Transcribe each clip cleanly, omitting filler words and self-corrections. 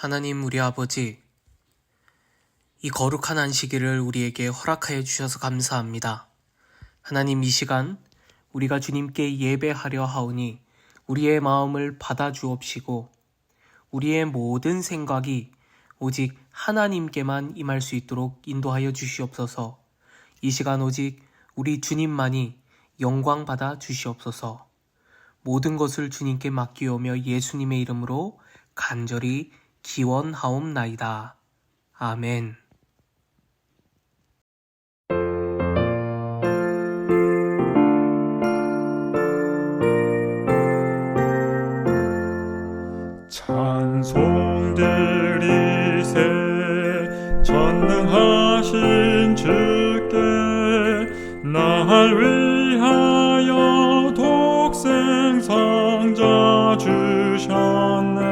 하나님 우리 아버지, 이 거룩한 안식일을 우리에게 허락하여 주셔서 감사합니다. 하나님, 이 시간 우리가 주님께 예배하려 하오니 우리의 마음을 받아주옵시고 우리의 모든 생각이 오직 하나님께만 임할 수 있도록 인도하여 주시옵소서. 이 시간 오직 우리 주님만이 영광 받아 주시옵소서. 모든 것을 주님께 맡기오며 예수님의 이름으로 간절히 기원하옵나이다. 아멘. 찬송 드리세 전능하신 주께 날 위하여 독생 성자 주셨네.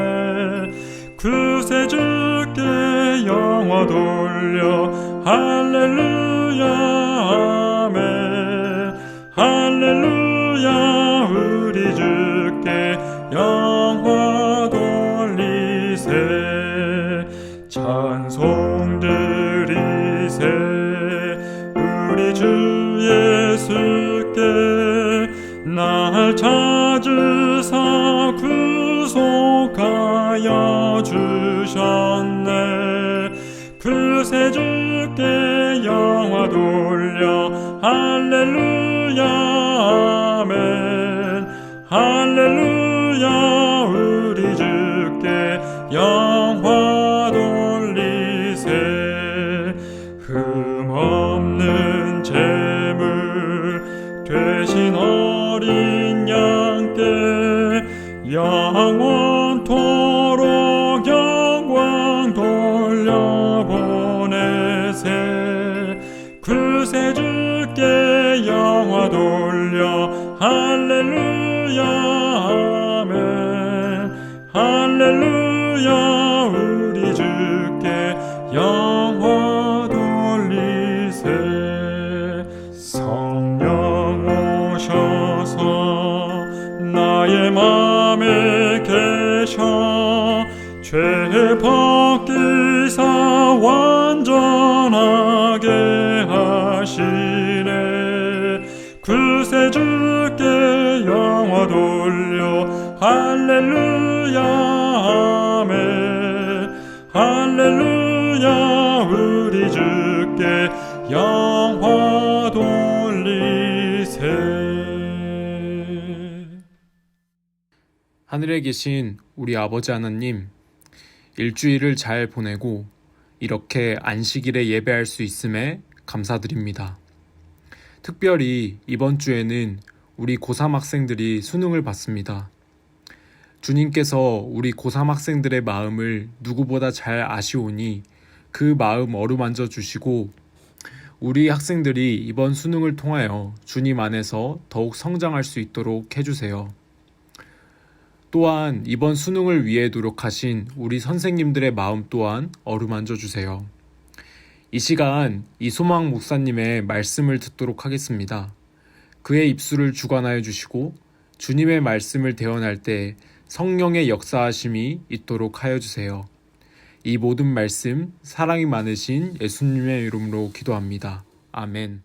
그새 주께 영화 돌려 할렐루야 아멘. 할렐루야 우리 주께 영화 돌리세. 찬송 드리세 우리 주 예수께 날 찾으사 구속하여 주셨네. 그새 주께 영화 돌려 할렐루야 아멘. 할렐루야 우리 주께 영화 돌리세. 흠없는 제물 되신 어린 양께 영원토록 영광 돌려보내세. 그새 주께 영화 돌려 할렐루야 아멘. 할렐루야 우리 주께 영화 돌리세. 성령 오셔서 나의 맘에 계셔 죄 벗기사 완전하게 하시네. 그새 주께 영화 돌려 할렐루야 아멘. 할렐루야 우리 주께 영화 돌리세. 하늘에 계신 우리 아버지 하나님, 일주일을 잘 보내고 이렇게 안식일에 예배할 수 있음에 감사드립니다. 특별히 이번 주에는 우리 고3 학생들이 수능을 봤습니다. 주님께서 우리 고3 학생들의 마음을 누구보다 잘 아시오니 그 마음 어루만져 주시고 우리 학생들이 이번 수능을 통하여 주님 안에서 더욱 성장할 수 있도록 해주세요. 또한 이번 수능을 위해 노력하신 우리 선생님들의 마음 또한 어루만져 주세요. 이 시간 이소망 목사님의 말씀을 듣도록 하겠습니다. 그의 입술을 주관하여 주시고 주님의 말씀을 대언할 때 성령의 역사하심이 있도록 하여 주세요. 이 모든 말씀 사랑이 많으신 예수님의 이름으로 기도합니다. 아멘.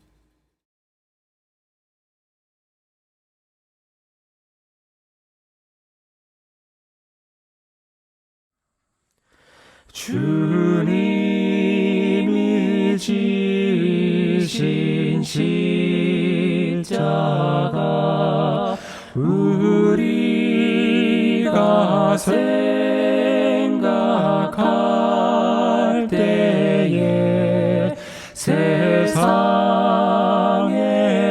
주님이 지신 십자가 우리가 생각할 때에 세상에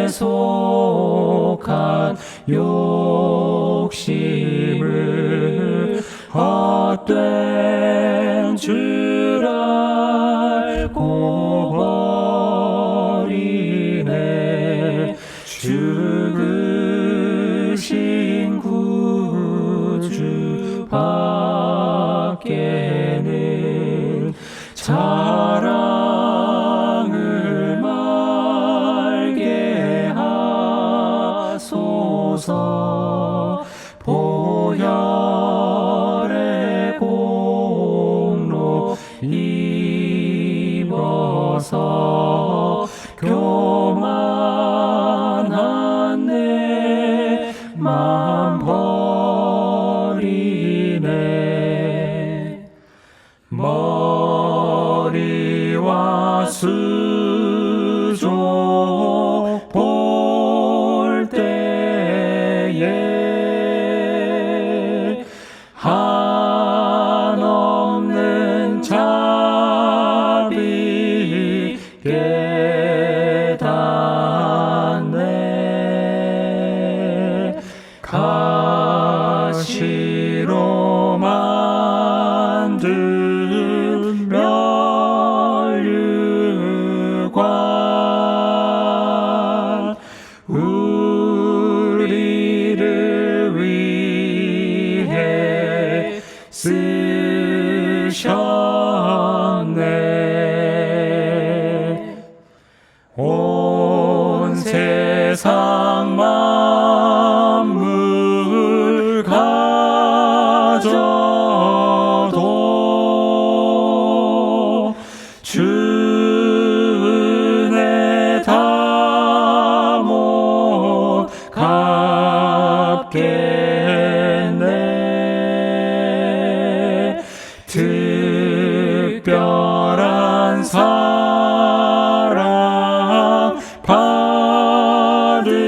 속한 욕심을 헛된 줄 알고 버리네. 죽으신 구주 밖에는 자랑을 말게 하소서. 보혈의 공 마음 버리네. 머리와 수족 볼 때에 한없는 자비 깨닫네. 가시로 만든 멸류관 우리를 위해 쓰셨네. 온 세상 만물 가져도 주 은혜 다 못 갚겠네. 특별한 사랑 받은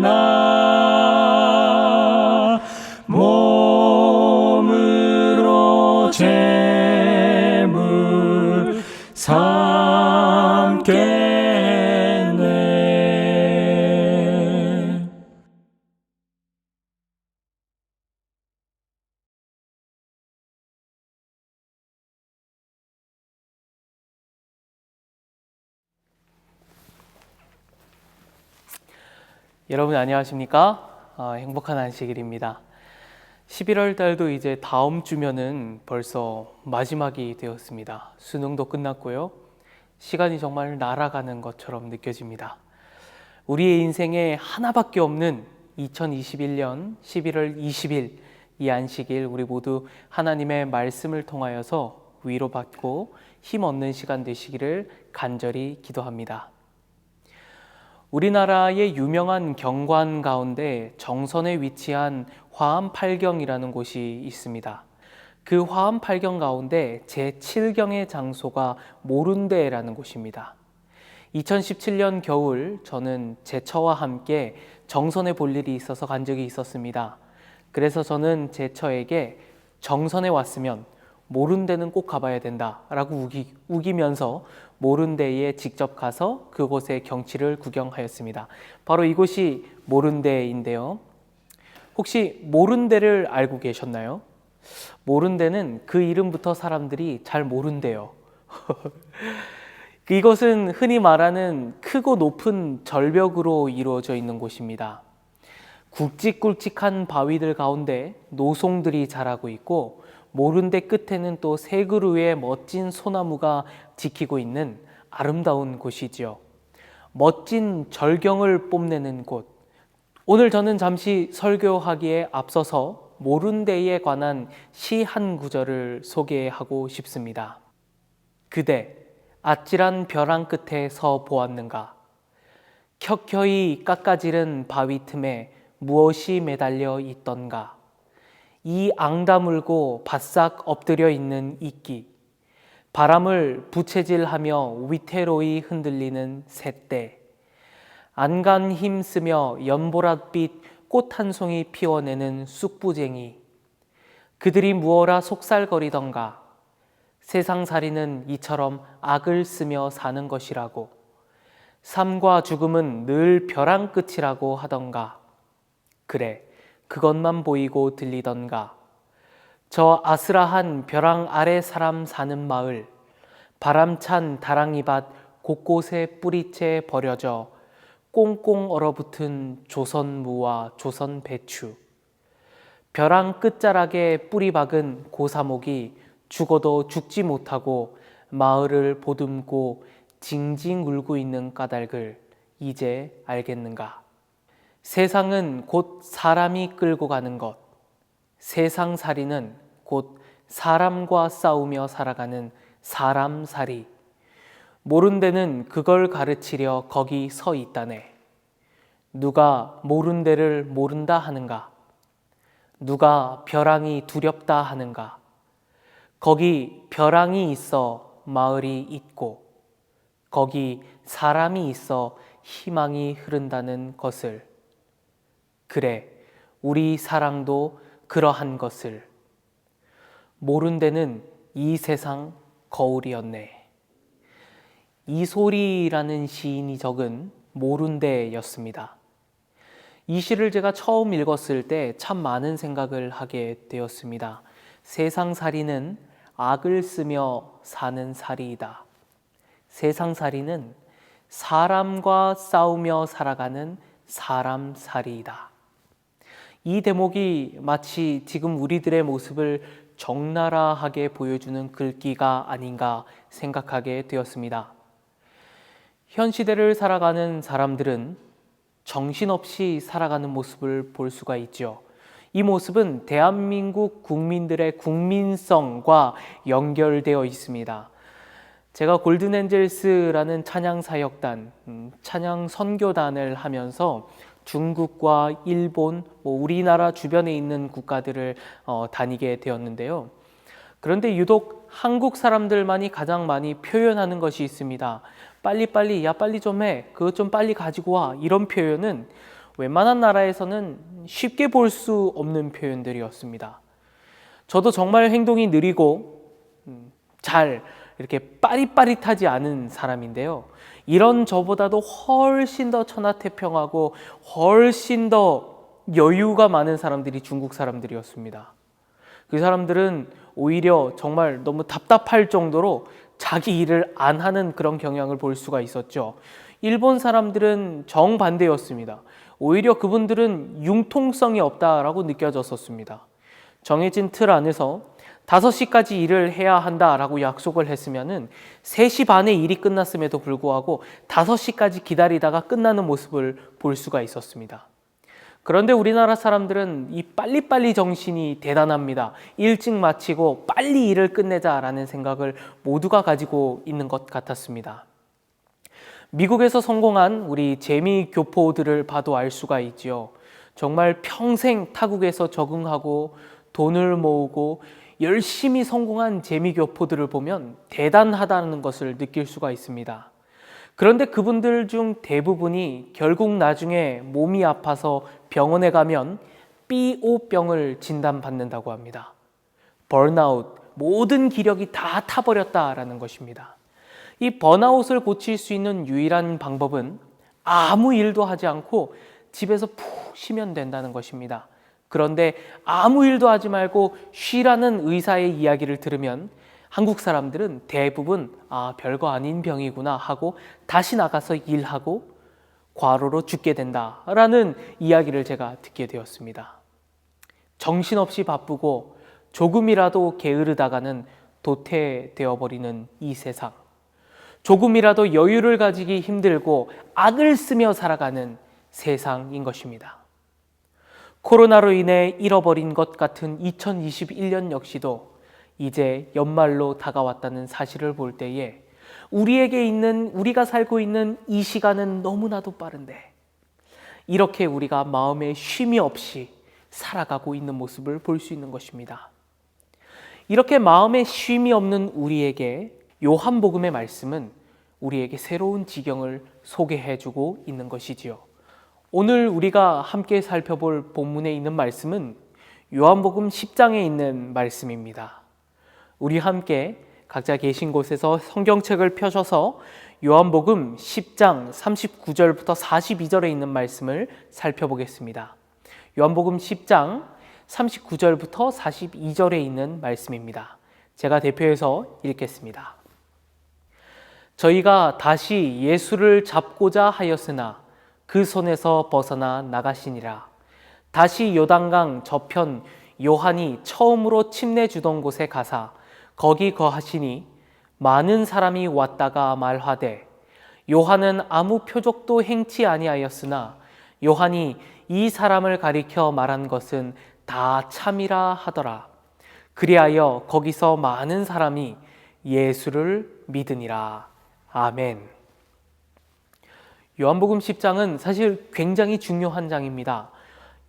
나 몸으로 재물 삼겠네. 여러분 안녕하십니까? 행복한 안식일입니다. 11월 달도 이제 다음 주면은 벌써 마지막이 되었습니다. 수능도 끝났고요. 시간이 정말 날아가는 것처럼 느껴집니다. 우리의 인생에 하나밖에 없는 2021년 11월 20일 이 안식일 우리 모두 하나님의 말씀을 통하여서 위로받고 힘 얻는 시간 되시기를 간절히 기도합니다. 우리나라의 유명한 경관 가운데 정선에 위치한 화암팔경이라는 곳이 있습니다. 그 화암팔경 가운데 제7경의 장소가 모룬대라는 곳입니다. 2017년 겨울 저는 제 처와 함께 정선에 볼 일이 있어서 간 적이 있었습니다. 그래서 저는 제 처에게 정선에 왔으면 모룬대는 꼭 가봐야 된다라고 우기면서 모룬대에 직접 가서 그곳의 경치를 구경하였습니다. 바로 이곳이 모룬대인데요. 혹시 모룬대를 알고 계셨나요? 모룬대는 그 이름부터 사람들이 잘 모른대요. 이것은 흔히 말하는 크고 높은 절벽으로 이루어져 있는 곳입니다. 굵직굵직한 바위들 가운데 노송들이 자라고 있고 모룬대 끝에는 또 세 그루의 멋진 소나무가 지키고 있는 아름다운 곳이지요. 멋진 절경을 뽐내는 곳. 오늘 저는 잠시 설교하기에 앞서서 모룬대에 관한 시 한 구절을 소개하고 싶습니다. 그대 아찔한 벼랑 끝에 서 보았는가? 켜켜이 깎아지른 바위 틈에 무엇이 매달려 있던가? 이 앙다물고 바싹 엎드려 있는 이끼, 바람을 부채질하며 위태로이 흔들리는 새떼, 안간 힘쓰며 연보랏빛 꽃 한 송이 피워내는 쑥부쟁이, 그들이 무어라 속살거리던가? 세상살이는 이처럼 악을 쓰며 사는 것이라고, 삶과 죽음은 늘 벼랑 끝이라고 하던가? 그래, 그것만 보이고 들리던가? 저 아스라한 벼랑 아래 사람 사는 마을, 바람찬 다랑이밭 곳곳에 뿌리째 버려져 꽁꽁 얼어붙은 조선무와 조선 배추, 벼랑 끝자락에 뿌리 박은 고사목이 죽어도 죽지 못하고 마을을 보듬고 징징 울고 있는 까닭을 이제 알겠는가? 세상은 곧 사람이 끌고 가는 것, 세상살이는 곧 사람과 싸우며 살아가는 사람살이. 모룬대는 그걸 가르치려 거기 서 있다네. 누가 모른 데를 모른다 하는가? 누가 벼랑이 두렵다 하는가? 거기 벼랑이 있어 마을이 있고 거기 사람이 있어 희망이 흐른다는 것을. 그래, 우리 사랑도 그러한 것을. 모른 데는 이 세상 거울이었네. 이소리라는 시인이 적은 모른 데였습니다. 이 시를 제가 처음 읽었을 때 참 많은 생각을 하게 되었습니다. 세상살이는 악을 쓰며 사는 살이이다. 세상살이는 사람과 싸우며 살아가는 사람살이이다. 이 대목이 마치 지금 우리들의 모습을 적나라하게 보여주는 글귀가 아닌가 생각하게 되었습니다. 현 시대를 살아가는 사람들은 정신없이 살아가는 모습을 볼 수가 있죠. 이 모습은 대한민국 국민들의 국민성과 연결되어 있습니다. 제가 골든엔젤스라는 찬양 사역단, 찬양 선교단을 하면서 중국과 일본, 우리나라 주변에 있는 국가들을 다니게 되었는데요. 그런데 유독 한국 사람들만이 가장 많이 표현하는 것이 있습니다. 빨리빨리, 야 빨리 좀 해, 그것 좀 빨리 가지고 와, 이런 표현은 웬만한 나라에서는 쉽게 볼 수 없는 표현들이었습니다. 저도 정말 행동이 느리고 잘 이렇게 빠릿빠릿하지 않은 사람인데요. 이런 저보다도 훨씬 더 천하태평하고 훨씬 더 여유가 많은 사람들이 중국 사람들이었습니다. 그 사람들은 오히려 정말 너무 답답할 정도로 자기 일을 안 하는 그런 경향을 볼 수가 있었죠. 일본 사람들은 정반대였습니다. 오히려 그분들은 융통성이 없다라고 느껴졌었습니다. 정해진 틀 안에서 5시까지 일을 해야 한다라고 약속을 했으면은 3시 반에 일이 끝났음에도 불구하고 5시까지 기다리다가 끝나는 모습을 볼 수가 있었습니다. 그런데 우리나라 사람들은 이 빨리빨리 정신이 대단합니다. 일찍 마치고 빨리 일을 끝내자라는 생각을 모두가 가지고 있는 것 같았습니다. 미국에서 성공한 우리 재미교포들을 봐도 알 수가 있지요. 정말 평생 타국에서 적응하고 돈을 모으고 열심히 성공한 재미교포들을 보면 대단하다는 것을 느낄 수가 있습니다. 그런데 그분들 중 대부분이 결국 나중에 몸이 아파서 병원에 가면 삐오병을 진단받는다고 합니다. 번아웃, 모든 기력이 다 타버렸다라는 것입니다. 이 번아웃을 고칠 수 있는 유일한 방법은 아무 일도 하지 않고 집에서 푹 쉬면 된다는 것입니다. 그런데 아무 일도 하지 말고 쉬라는 의사의 이야기를 들으면 한국 사람들은 대부분 별거 아닌 병이구나 하고 다시 나가서 일하고 과로로 죽게 된다라는 이야기를 제가 듣게 되었습니다. 정신없이 바쁘고 조금이라도 게으르다가는 도태되어버리는 이 세상. 조금이라도 여유를 가지기 힘들고 악을 쓰며 살아가는 세상인 것입니다. 코로나로 인해 잃어버린 것 같은 2021년 역시도 이제 연말로 다가왔다는 사실을 볼 때에 우리가 살고 있는 이 시간은 너무나도 빠른데 이렇게 우리가 마음에 쉼이 없이 살아가고 있는 모습을 볼 수 있는 것입니다. 이렇게 마음에 쉼이 없는 우리에게 요한복음의 말씀은 우리에게 새로운 지경을 소개해주고 있는 것이지요. 오늘 우리가 함께 살펴볼 본문에 있는 말씀은 요한복음 10장에 있는 말씀입니다. 우리 함께 각자 계신 곳에서 성경책을 펴셔서 요한복음 10장 39절부터 42절에 있는 말씀을 살펴보겠습니다. 요한복음 10장 39절부터 42절에 있는 말씀입니다. 제가 대표해서 읽겠습니다. 저희가 다시 예수를 잡고자 하였으나 그 손에서 벗어나 나가시니라. 다시 요단강 저편 요한이 처음으로 침례 주던 곳에 가사 거기 거하시니 많은 사람이 왔다가 말하되 요한은 아무 표적도 행치 아니하였으나 요한이 이 사람을 가리켜 말한 것은 다 참이라 하더라. 그리하여 거기서 많은 사람이 예수를 믿으니라. 아멘. 요한복음 10장은 사실 굉장히 중요한 장입니다.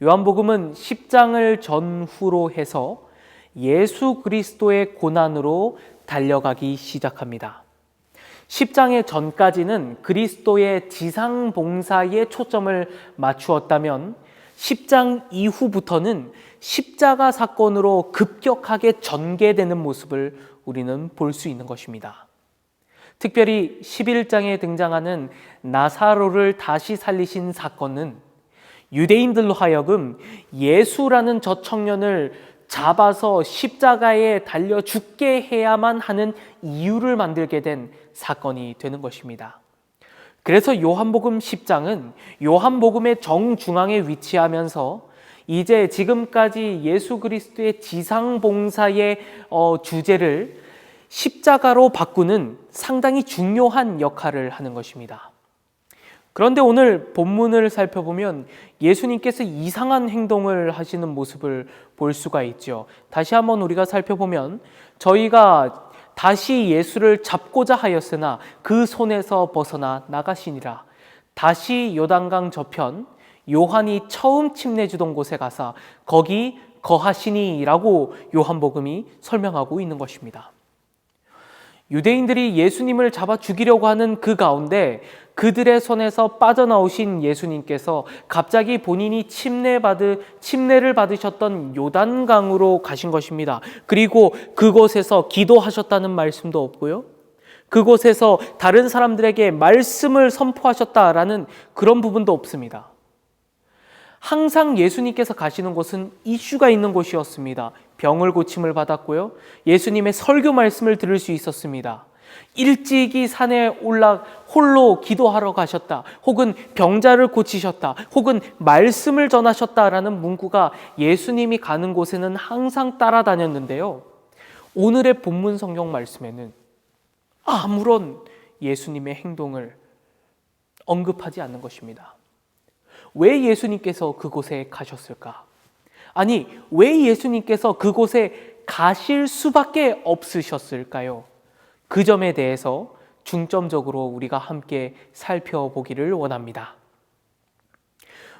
요한복음은 10장을 전후로 해서 예수 그리스도의 고난으로 달려가기 시작합니다. 10장의 전까지는 그리스도의 지상 봉사에 초점을 맞추었다면 10장 이후부터는 십자가 사건으로 급격하게 전개되는 모습을 우리는 볼 수 있는 것입니다. 특별히 11장에 등장하는 나사로를 다시 살리신 사건은 유대인들로 하여금 예수라는 저 청년을 잡아서 십자가에 달려 죽게 해야만 하는 이유를 만들게 된 사건이 되는 것입니다. 그래서 요한복음 10장은 요한복음의 정중앙에 위치하면서 이제 지금까지 예수 그리스도의 지상봉사의 주제를 십자가로 바꾸는 상당히 중요한 역할을 하는 것입니다. 그런데 오늘 본문을 살펴보면 예수님께서 이상한 행동을 하시는 모습을 볼 수가 있죠. 다시 한번 우리가 살펴보면 저희가 다시 예수를 잡고자 하였으나 그 손에서 벗어나 나가시니라. 다시 요단강 저편 요한이 처음 침례주던 곳에 가서 거기 거하시니라고 요한복음이 설명하고 있는 것입니다. 유대인들이 예수님을 잡아 죽이려고 하는 그 가운데 그들의 손에서 빠져나오신 예수님께서 갑자기 본인이 침례를 받으셨던 요단강으로 가신 것입니다. 그리고 그곳에서 기도하셨다는 말씀도 없고요. 그곳에서 다른 사람들에게 말씀을 선포하셨다라는 그런 부분도 없습니다. 항상 예수님께서 가시는 곳은 이슈가 있는 곳이었습니다. 병을 고침을 받았고요. 예수님의 설교 말씀을 들을 수 있었습니다. 일찍이 산에 올라 홀로 기도하러 가셨다. 혹은 병자를 고치셨다. 혹은 말씀을 전하셨다라는 문구가 예수님이 가는 곳에는 항상 따라다녔는데요. 오늘의 본문 성경 말씀에는 아무런 예수님의 행동을 언급하지 않는 것입니다. 왜 예수님께서 그곳에 가셨을까? 아니, 왜 예수님께서 그곳에 가실 수밖에 없으셨을까요? 그 점에 대해서 중점적으로 우리가 함께 살펴보기를 원합니다.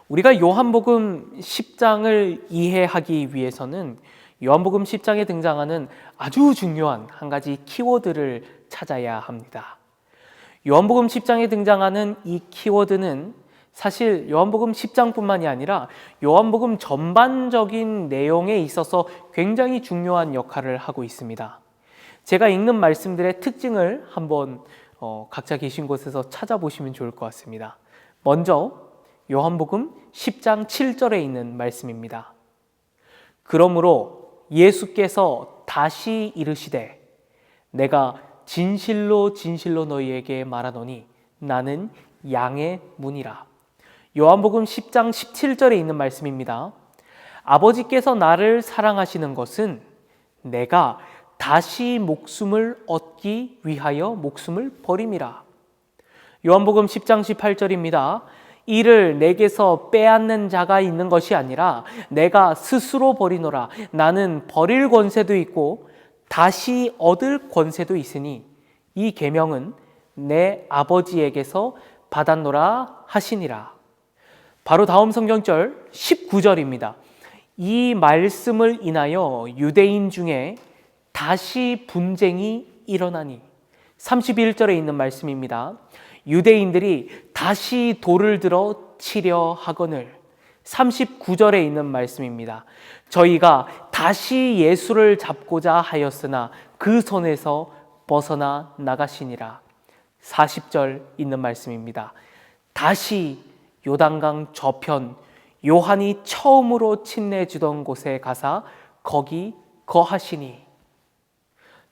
우리가 요한복음 10장을 이해하기 위해서는 요한복음 10장에 등장하는 아주 중요한 한 가지 키워드를 찾아야 합니다. 요한복음 10장에 등장하는 이 키워드는 사실 요한복음 10장뿐만이 아니라 요한복음 전반적인 내용에 있어서 굉장히 중요한 역할을 하고 있습니다. 제가 읽는 말씀들의 특징을 한번 각자 계신 곳에서 찾아보시면 좋을 것 같습니다. 먼저 요한복음 10장 7절에 있는 말씀입니다. 그러므로 예수께서 다시 이르시되 내가 진실로 진실로 너희에게 말하노니 나는 양의 문이라. 요한복음 10장 17절에 있는 말씀입니다. 아버지께서 나를 사랑하시는 것은 내가 다시 목숨을 얻기 위하여 목숨을 버림이라. 요한복음 10장 18절입니다. 이를 내게서 빼앗는 자가 있는 것이 아니라 내가 스스로 버리노라. 나는 버릴 권세도 있고 다시 얻을 권세도 있으니 이 계명은 내 아버지에게서 받았노라 하시니라. 바로 다음 성경절 19절입니다. 이 말씀을 인하여 유대인 중에 다시 분쟁이 일어나니. 31절에 있는 말씀입니다. 유대인들이 다시 돌을 들어 치려 하거늘. 39절에 있는 말씀입니다. 저희가 다시 예수를 잡고자 하였으나 그 손에서 벗어나 나가시니라. 40절 있는 말씀입니다. 다시 요단강 저편 요한이 처음으로 침례주던 곳에 가사 거기 거하시니.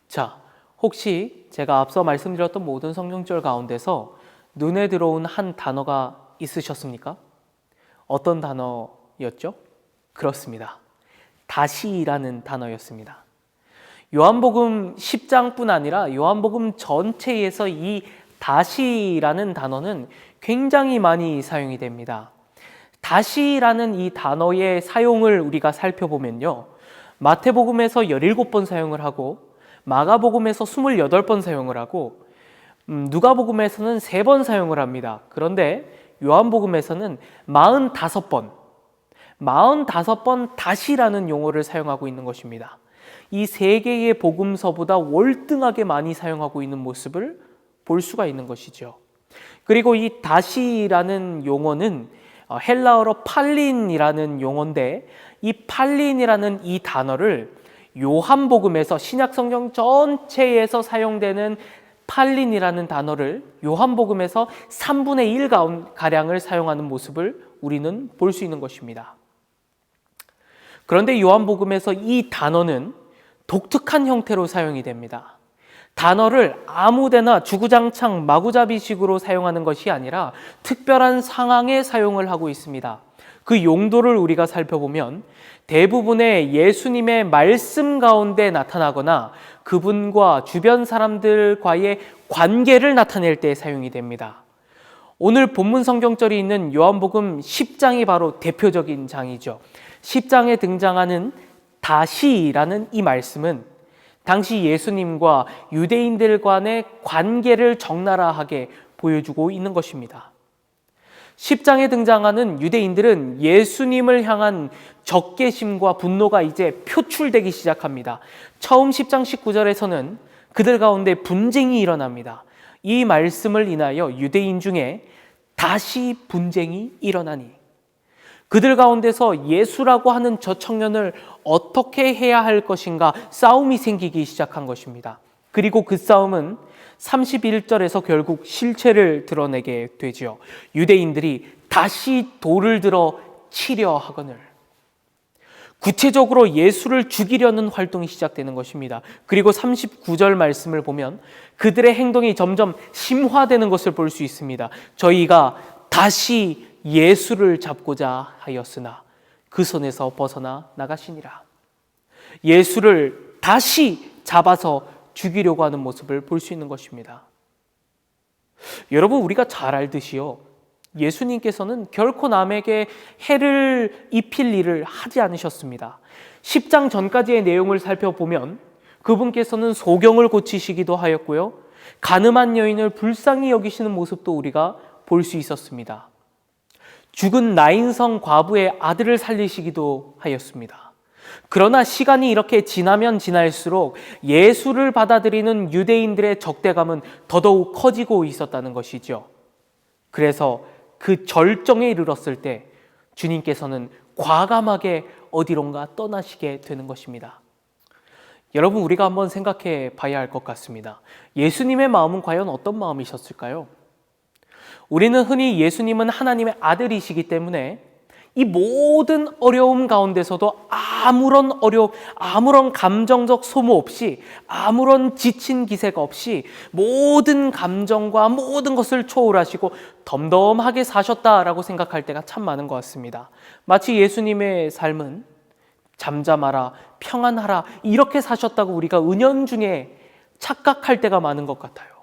자, 혹시 제가 앞서 말씀드렸던 모든 성경절 가운데서 눈에 들어온 한 단어가 있으셨습니까? 어떤 단어였죠? 그렇습니다. 다시라는 단어였습니다. 요한복음 10장뿐 아니라 요한복음 전체에서 이 다시라는 단어는 굉장히 많이 사용이 됩니다. 다시라는 이 단어의 사용을 우리가 살펴보면요. 마태복음에서 17번 사용을 하고 마가복음에서 28번 사용을 하고 누가복음에서는 3번 사용을 합니다. 그런데 요한복음에서는 45번, 45번 다시라는 용어를 사용하고 있는 것입니다. 이 3개의 복음서보다 월등하게 많이 사용하고 있는 모습을 볼 수가 있는 것이죠. 그리고 이 다시라는 용어는 헬라어로 팔린이라는 용어인데, 이 팔린이라는 이 단어를 요한복음에서, 신약성경 전체에서 사용되는 팔린이라는 단어를 요한복음에서 3분의 1 가량을 사용하는 모습을 우리는 볼 수 있는 것입니다. 그런데 요한복음에서 이 단어는 독특한 형태로 사용이 됩니다. 단어를 아무데나 주구장창 마구잡이식으로 사용하는 것이 아니라 특별한 상황에 사용을 하고 있습니다. 그 용도를 우리가 살펴보면 대부분의 예수님의 말씀 가운데 나타나거나 그분과 주변 사람들과의 관계를 나타낼 때 사용이 됩니다. 오늘 본문 성경절이 있는 요한복음 10장이 바로 대표적인 장이죠. 10장에 등장하는 다시라는 이 말씀은 당시 예수님과 유대인들 간의 관계를 적나라하게 보여주고 있는 것입니다. 10장에 등장하는 유대인들은 예수님을 향한 적개심과 분노가 이제 표출되기 시작합니다. 처음 10장 19절에서는 그들 가운데 분쟁이 일어납니다. 이 말씀을 인하여 유대인 중에 다시 분쟁이 일어나니 그들 가운데서 예수라고 하는 저 청년을 어떻게 해야 할 것인가 싸움이 생기기 시작한 것입니다. 그리고 그 싸움은 31절에서 결국 실체를 드러내게 되죠. 유대인들이 다시 돌을 들어 치려 하거늘, 구체적으로 예수를 죽이려는 활동이 시작되는 것입니다. 그리고 39절 말씀을 보면 그들의 행동이 점점 심화되는 것을 볼 수 있습니다. 저희가 다시 예수를 잡고자 하였으나 그 손에서 벗어나 나가시니라. 예수를 다시 잡아서 죽이려고 하는 모습을 볼 수 있는 것입니다. 여러분, 우리가 잘 알듯이요, 예수님께서는 결코 남에게 해를 입힐 일을 하지 않으셨습니다. 10장 전까지의 내용을 살펴보면 그분께서는 소경을 고치시기도 하였고요, 가늠한 여인을 불쌍히 여기시는 모습도 우리가 볼 수 있었습니다. 죽은 나인성 과부의 아들을 살리시기도 하였습니다. 그러나 시간이 이렇게 지나면 지날수록 예수를 받아들이는 유대인들의 적대감은 더더욱 커지고 있었다는 것이죠. 그래서 그 절정에 이르렀을 때 주님께서는 과감하게 어디론가 떠나시게 되는 것입니다. 여러분, 우리가 한번 생각해 봐야 할 것 같습니다. 예수님의 마음은 과연 어떤 마음이셨을까요? 우리는 흔히 예수님은 하나님의 아들이시기 때문에 이 모든 어려움 가운데서도 아무런 감정적 소모 없이, 아무런 지친 기세가 없이 모든 감정과 모든 것을 초월하시고 덤덤하게 사셨다라고 생각할 때가 참 많은 것 같습니다. 마치 예수님의 삶은 잠잠하라, 평안하라 이렇게 사셨다고 우리가 은연중에 착각할 때가 많은 것 같아요.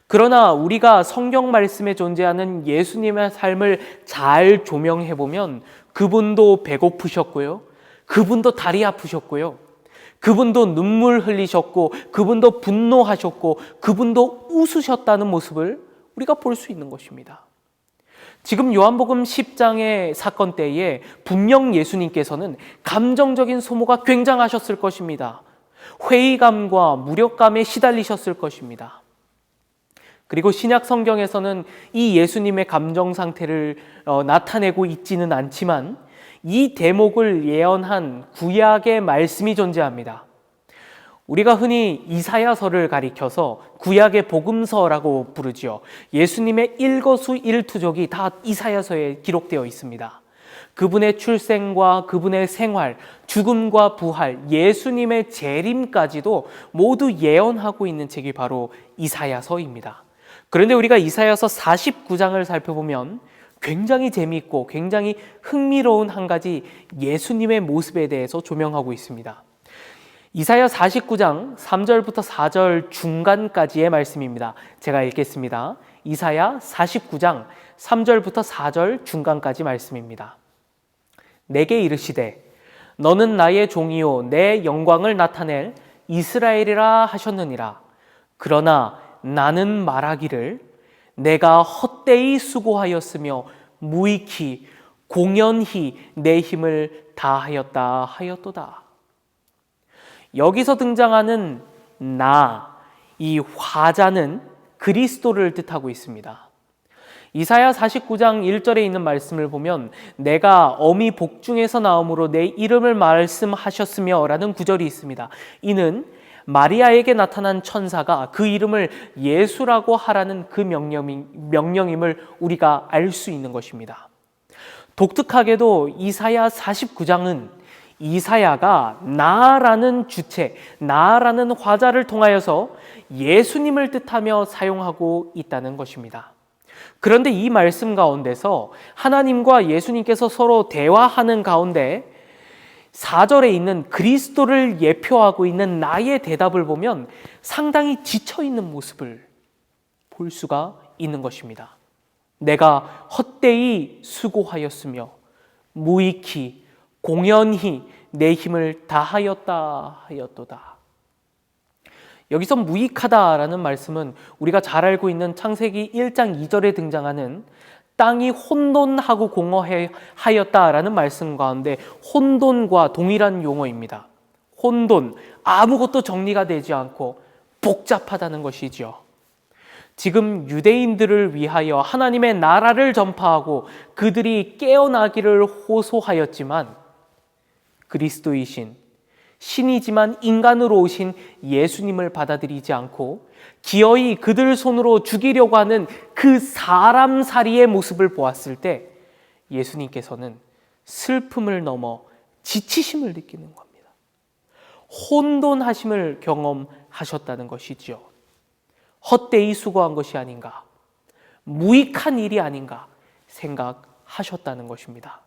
그러나 우리가 성경 말씀에 존재하는 예수님의 삶을 잘 조명해 보면 그분도 배고프셨고요, 그분도 다리 아프셨고요, 그분도 눈물 흘리셨고, 그분도 분노하셨고, 그분도 웃으셨다는 모습을 우리가 볼 수 있는 것입니다. 지금 요한복음 10장의 사건 때에 분명 예수님께서는 감정적인 소모가 굉장하셨을 것입니다. 회의감과 무력감에 시달리셨을 것입니다. 그리고 신약 성경에서는 이 예수님의 감정 상태를 나타내고 있지는 않지만 이 대목을 예언한 구약의 말씀이 존재합니다. 우리가 흔히 이사야서를 가리켜서 구약의 복음서라고 부르죠. 예수님의 일거수일투족이 다 이사야서에 기록되어 있습니다. 그분의 출생과 그분의 생활, 죽음과 부활, 예수님의 재림까지도 모두 예언하고 있는 책이 바로 이사야서입니다. 그런데 우리가 이사야서 49장을 살펴보면 굉장히 재미있고 굉장히 흥미로운 한 가지 예수님의 모습에 대해서 조명하고 있습니다. 이사야 49장 3절부터 4절 중간까지의 말씀입니다. 제가 읽겠습니다. 이사야 49장 3절부터 4절 중간까지 말씀입니다. 내게 이르시되 너는 나의 종이요 내 영광을 나타낼 이스라엘이라 하셨느니라. 그러나 나는 말하기를 내가 헛되이 수고하였으며 무익히 공연히 내 힘을 다하였다 하였도다. 여기서 등장하는 나, 이 화자는 그리스도를 뜻하고 있습니다. 이사야 49장 1절에 있는 말씀을 보면 내가 어미 복중에서 나옴으로 내 이름을 말씀하셨으며 라는 구절이 있습니다. 이는 마리아에게 나타난 천사가 그 이름을 예수라고 하라는 그 명령임을 우리가 알 수 있는 것입니다. 독특하게도 이사야 49장은 이사야가 나라는 주체, 나라는 화자를 통하여서 예수님을 뜻하며 사용하고 있다는 것입니다. 그런데 이 말씀 가운데서 하나님과 예수님께서 서로 대화하는 가운데 4절에 있는 그리스도를 예표하고 있는 나의 대답을 보면 상당히 지쳐있는 모습을 볼 수가 있는 것입니다. 내가 헛되이 수고하였으며 무익히 공연히 내 힘을 다하였다 하였도다. 여기서 무익하다라는 말씀은 우리가 잘 알고 있는 창세기 1장 2절에 등장하는 땅이 혼돈하고 공허하였다라는 말씀 가운데 혼돈과 동일한 용어입니다. 혼돈, 아무것도 정리가 되지 않고 복잡하다는 것이죠. 지금 유대인들을 위하여 하나님의 나라를 전파하고 그들이 깨어나기를 호소하였지만 그리스도이신 신이지만 인간으로 오신 예수님을 받아들이지 않고 기어이 그들 손으로 죽이려고 하는 그 사람살이의 모습을 보았을 때 예수님께서는 슬픔을 넘어 지치심을 느끼는 겁니다. 혼돈하심을 경험하셨다는 것이죠. 헛되이 수고한 것이 아닌가, 무익한 일이 아닌가 생각하셨다는 것입니다.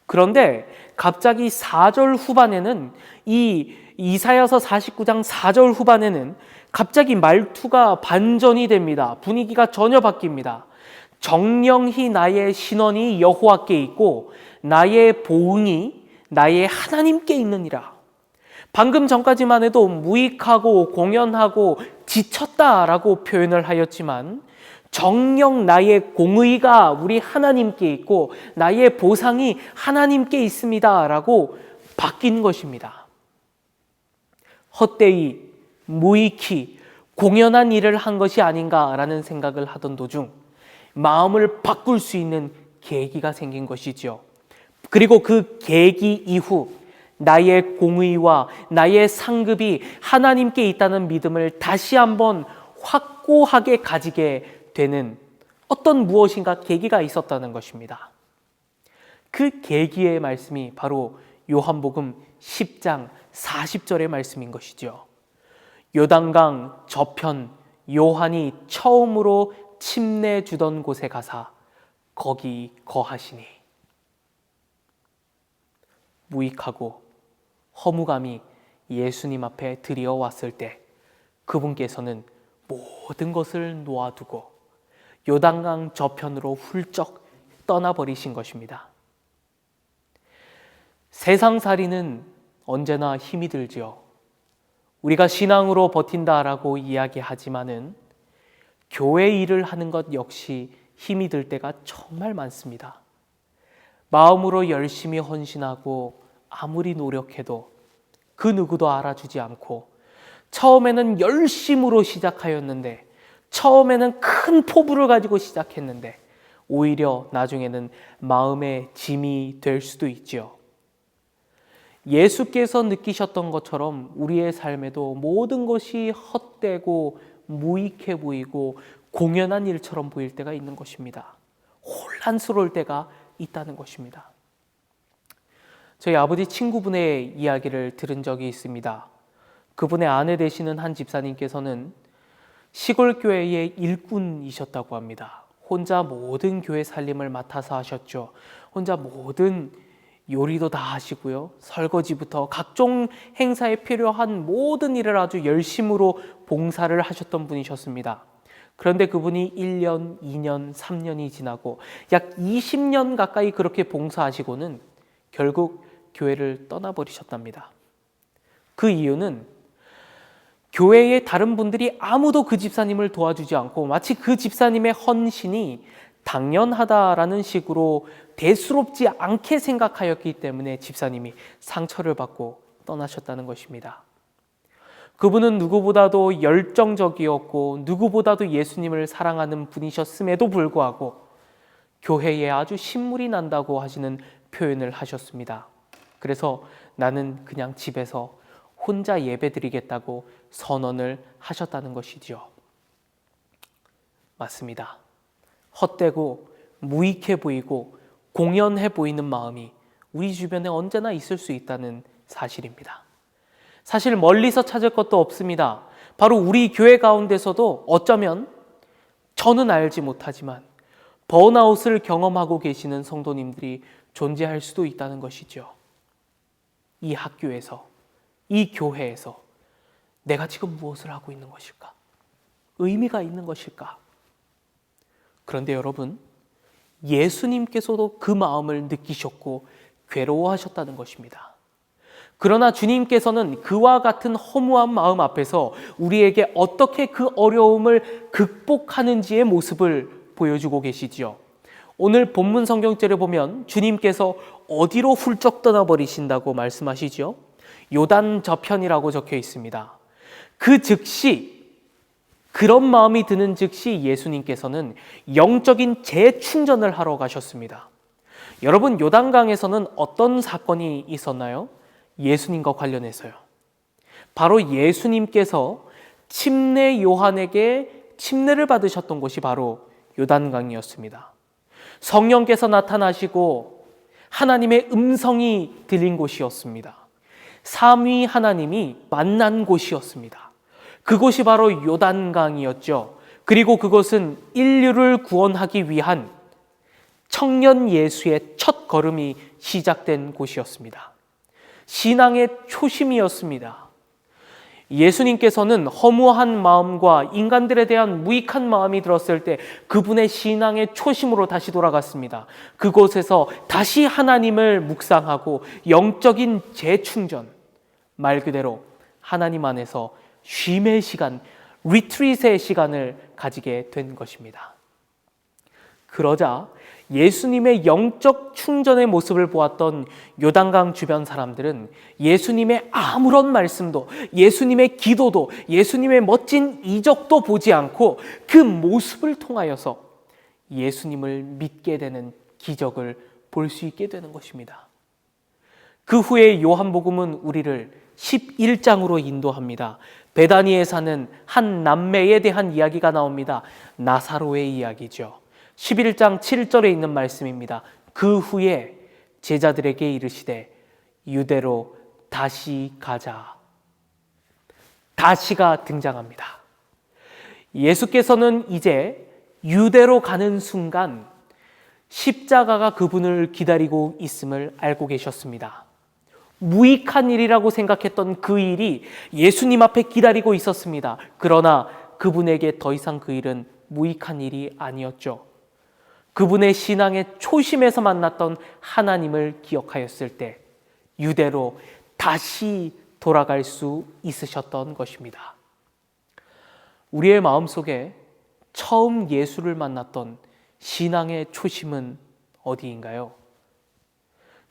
그런데 갑자기 4절 후반에는 이 이사야서 49장 4절 후반에는 갑자기 말투가 반전이 됩니다. 분위기가 전혀 바뀝니다. 정령히 나의 신원이 여호와께 있고 나의 보응이 나의 하나님께 있느니라. 방금 전까지만 해도 무익하고 공연하고 지쳤다라고 표현을 하였지만 정녕 나의 공의가 우리 하나님께 있고 나의 보상이 하나님께 있습니다 라고 바뀐 것입니다. 헛되이 무익히 공연한 일을 한 것이 아닌가라는 생각을 하던 도중 마음을 바꿀 수 있는 계기가 생긴 것이죠. 그리고 그 계기 이후 나의 공의와 나의 상급이 하나님께 있다는 믿음을 다시 한번 확고하게 가지게 되는 어떤 무엇인가 계기가 있었다는 것입니다. 그 계기의 말씀이 바로 요한복음 10장 40절의 말씀인 것이죠. 요단강 저편 요한이 처음으로 침례 주던 곳에 가사 거기 거하시니. 무익하고 허무감이 예수님 앞에 들여왔을 때 그분께서는 모든 것을 놓아두고 요단강 저편으로 훌쩍 떠나버리신 것입니다. 세상살이는 언제나 힘이 들지요. 우리가 신앙으로 버틴다라고 이야기하지만은 교회 일을 하는 것 역시 힘이 들 때가 정말 많습니다. 마음으로 열심히 헌신하고 아무리 노력해도 그 누구도 알아주지 않고 처음에는 열심으로 시작하였는데 처음에는 큰 포부를 가지고 시작했는데 오히려 나중에는 마음의 짐이 될 수도 있지요. 예수께서 느끼셨던 것처럼 우리의 삶에도 모든 것이 헛되고 무익해 보이고 공연한 일처럼 보일 때가 있는 것입니다. 혼란스러울 때가 있다는 것입니다. 저희 아버지 친구분의 이야기를 들은 적이 있습니다. 그분의 아내 되시는 한 집사님께서는 시골 교회의 일꾼이셨다고 합니다. 혼자 모든 교회 살림을 맡아서 하셨죠. 혼자 모든 요리도 다 하시고요. 설거지부터 각종 행사에 필요한 모든 일을 아주 열심으로 봉사를 하셨던 분이셨습니다. 그런데 그분이 1년, 2년, 3년이 지나고 약 20년 가까이 그렇게 봉사하시고는 결국 교회를 떠나버리셨답니다. 그 이유는 교회의 다른 분들이 아무도 그 집사님을 도와주지 않고 마치 그 집사님의 헌신이 당연하다라는 식으로 대수롭지 않게 생각하였기 때문에 집사님이 상처를 받고 떠나셨다는 것입니다. 그분은 누구보다도 열정적이었고 누구보다도 예수님을 사랑하는 분이셨음에도 불구하고 교회에 아주 신물이 난다고 하시는 표현을 하셨습니다. 그래서 나는 그냥 집에서 혼자 예배드리겠다고 선언을 하셨다는 것이죠. 맞습니다. 헛되고 무익해 보이고 공연해 보이는 마음이 우리 주변에 언제나 있을 수 있다는 사실입니다. 사실 멀리서 찾을 것도 없습니다. 바로 우리 교회 가운데서도 어쩌면 저는 알지 못하지만 번아웃을 경험하고 계시는 성도님들이 존재할 수도 있다는 것이죠. 이 학교에서, 이 교회에서 내가 지금 무엇을 하고 있는 것일까? 의미가 있는 것일까? 그런데 여러분, 예수님께서도 그 마음을 느끼셨고 괴로워하셨다는 것입니다. 그러나 주님께서는 그와 같은 허무한 마음 앞에서 우리에게 어떻게 그 어려움을 극복하는지의 모습을 보여주고 계시지요. 오늘 본문 성경절에 보면 주님께서 어디로 훌쩍 떠나버리신다고 말씀하시죠? 요단 저편이라고 적혀 있습니다. 그 즉시, 그런 마음이 드는 즉시 예수님께서는 영적인 재충전을 하러 가셨습니다. 여러분, 요단강에서는 어떤 사건이 있었나요? 예수님과 관련해서요. 바로 예수님께서 침례 요한에게 침례를 받으셨던 곳이 바로 요단강이었습니다. 성령께서 나타나시고 하나님의 음성이 들린 곳이었습니다. 삼위 하나님이 만난 곳이었습니다. 그곳이 바로 요단강이었죠. 그리고 그곳은 인류를 구원하기 위한 청년 예수의 첫 걸음이 시작된 곳이었습니다. 신앙의 초심이었습니다. 예수님께서는 허무한 마음과 인간들에 대한 무익한 마음이 들었을 때 그분의 신앙의 초심으로 다시 돌아갔습니다. 그곳에서 다시 하나님을 묵상하고 영적인 재충전, 말 그대로 하나님 안에서 쉼의 시간, 리트릿의 시간을 가지게 된 것입니다. 그러자 예수님의 영적 충전의 모습을 보았던 요단강 주변 사람들은 예수님의 아무런 말씀도, 예수님의 기도도, 예수님의 멋진 이적도 보지 않고 그 모습을 통하여서 예수님을 믿게 되는 기적을 볼 수 있게 되는 것입니다. 그 후에 요한복음은 우리를 11장으로 인도합니다. 베다니에 사는 한 남매에 대한 이야기가 나옵니다. 나사로의 이야기죠. 11장 7절에 있는 말씀입니다. 그 후에 제자들에게 이르시되 유대로 다시 가자. 다시가 등장합니다. 예수께서는 이제 유대로 가는 순간 십자가가 그분을 기다리고 있음을 알고 계셨습니다. 무익한 일이라고 생각했던 그 일이 예수님 앞에 기다리고 있었습니다. 그러나 그분에게 더 이상 그 일은 무익한 일이 아니었죠. 그분의 신앙의 초심에서 만났던 하나님을 기억하였을 때 유대로 다시 돌아갈 수 있으셨던 것입니다. 우리의 마음속에 처음 예수를 만났던 신앙의 초심은 어디인가요?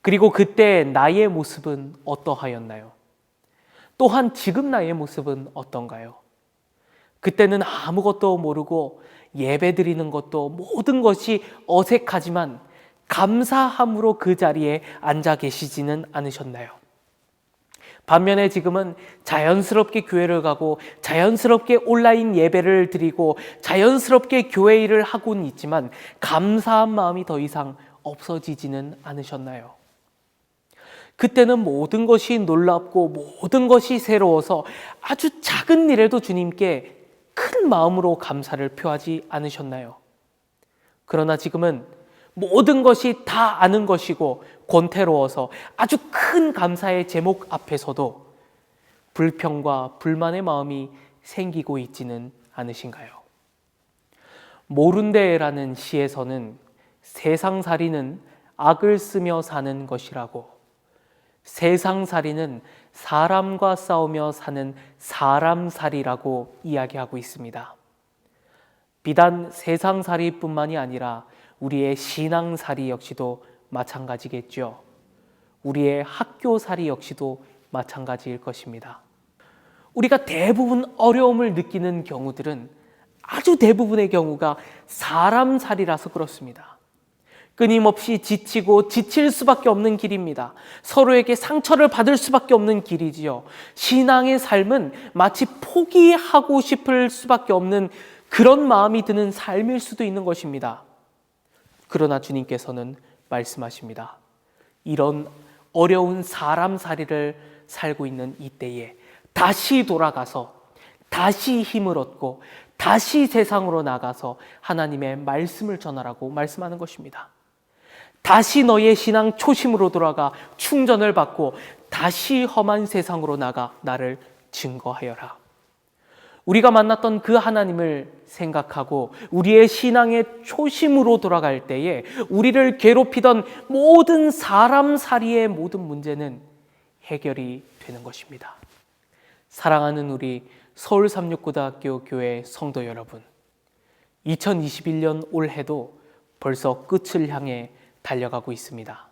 그리고 그때 나의 모습은 어떠하였나요? 또한 지금 나의 모습은 어떤가요? 그때는 아무것도 모르고 예배드리는 것도 모든 것이 어색하지만 감사함으로 그 자리에 앉아 계시지는 않으셨나요? 반면에 지금은 자연스럽게 교회를 가고 자연스럽게 온라인 예배를 드리고 자연스럽게 교회 일을 하고는 있지만 감사한 마음이 더 이상 없어지지는 않으셨나요? 그때는 모든 것이 놀랍고 모든 것이 새로워서 아주 작은 일에도 주님께 큰 마음으로 감사를 표하지 않으셨나요? 그러나 지금은 모든 것이 다 아는 것이고 권태로워서 아주 큰 감사의 제목 앞에서도 불평과 불만의 마음이 생기고 있지는 않으신가요? 모룬데라는 시에서는 세상살이는 악을 쓰며 사는 것이라고, 세상살이는 사람과 싸우며 사는 사람살이라고 이야기하고 있습니다. 비단 세상살이뿐만이 아니라 우리의 신앙살이 역시도 마찬가지겠죠. 우리의 학교살이 역시도 마찬가지일 것입니다. 우리가 대부분 어려움을 느끼는 경우들은 아주 대부분의 경우가 사람살이라서 그렇습니다. 끊임없이 지치고 지칠 수밖에 없는 길입니다. 서로에게 상처를 받을 수밖에 없는 길이지요. 신앙의 삶은 마치 포기하고 싶을 수밖에 없는 그런 마음이 드는 삶일 수도 있는 것입니다. 그러나 주님께서는 말씀하십니다. 이런 어려운 사람살이를 살고 있는 이때에 다시 돌아가서 다시 힘을 얻고 다시 세상으로 나가서 하나님의 말씀을 전하라고 말씀하는 것입니다. 다시 너의 신앙 초심으로 돌아가 충전을 받고 다시 험한 세상으로 나가 나를 증거하여라. 우리가 만났던 그 하나님을 생각하고 우리의 신앙의 초심으로 돌아갈 때에 우리를 괴롭히던 모든 사람살이의 모든 문제는 해결이 되는 것입니다. 사랑하는 우리 서울36고등학교 교회 성도 여러분, 2021년 올해도 벌써 끝을 향해 달려가고 있습니다.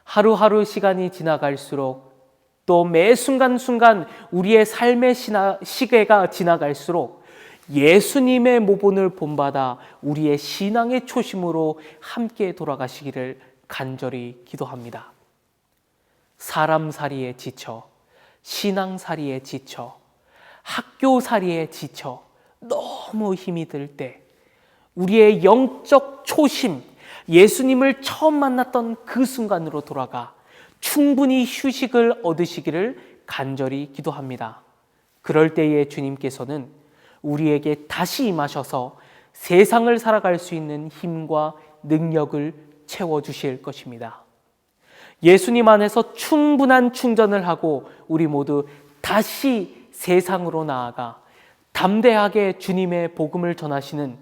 하루하루 시간이 지나갈수록 또 매 순간순간 우리의 삶의 시계가 지나갈수록 예수님의 모본을 본받아 우리의 신앙의 초심으로 함께 돌아가시기를 간절히 기도합니다. 사람살이에 지쳐, 신앙살이에 지쳐, 학교살이에 지쳐 너무 힘이 들 때 우리의 영적 초심, 예수님을 처음 만났던 그 순간으로 돌아가 충분히 휴식을 얻으시기를 간절히 기도합니다. 그럴 때에 주님께서는 우리에게 다시 임하셔서 세상을 살아갈 수 있는 힘과 능력을 채워주실 것입니다. 예수님 안에서 충분한 충전을 하고 우리 모두 다시 세상으로 나아가 담대하게 주님의 복음을 전하시는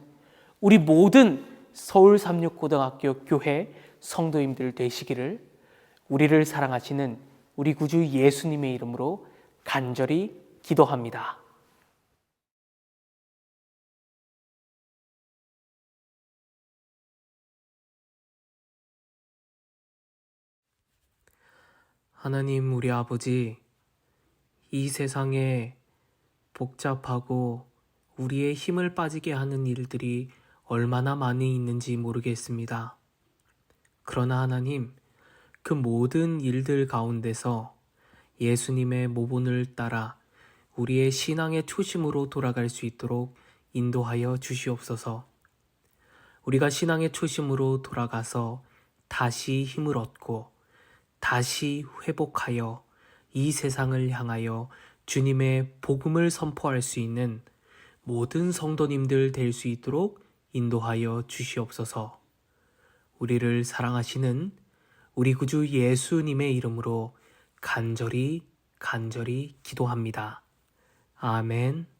우리 모든 서울36고등학교 교회 성도님들 되시기를 우리를 사랑하시는 우리 구주 예수님의 이름으로 간절히 기도합니다. 하나님 우리 아버지, 이 세상에 복잡하고 우리의 힘을 빠지게 하는 일들이 얼마나 많이 있는지 모르겠습니다. 그러나 하나님, 그 모든 일들 가운데서 예수님의 모본을 따라 우리의 신앙의 초심으로 돌아갈 수 있도록 인도하여 주시옵소서. 우리가 신앙의 초심으로 돌아가서 다시 힘을 얻고 다시 회복하여 이 세상을 향하여 주님의 복음을 선포할 수 있는 모든 성도님들 될 수 있도록 인도하여 주시옵소서. 우리를 사랑하시는 우리 구주 예수님의 이름으로 간절히 기도합니다. 아멘.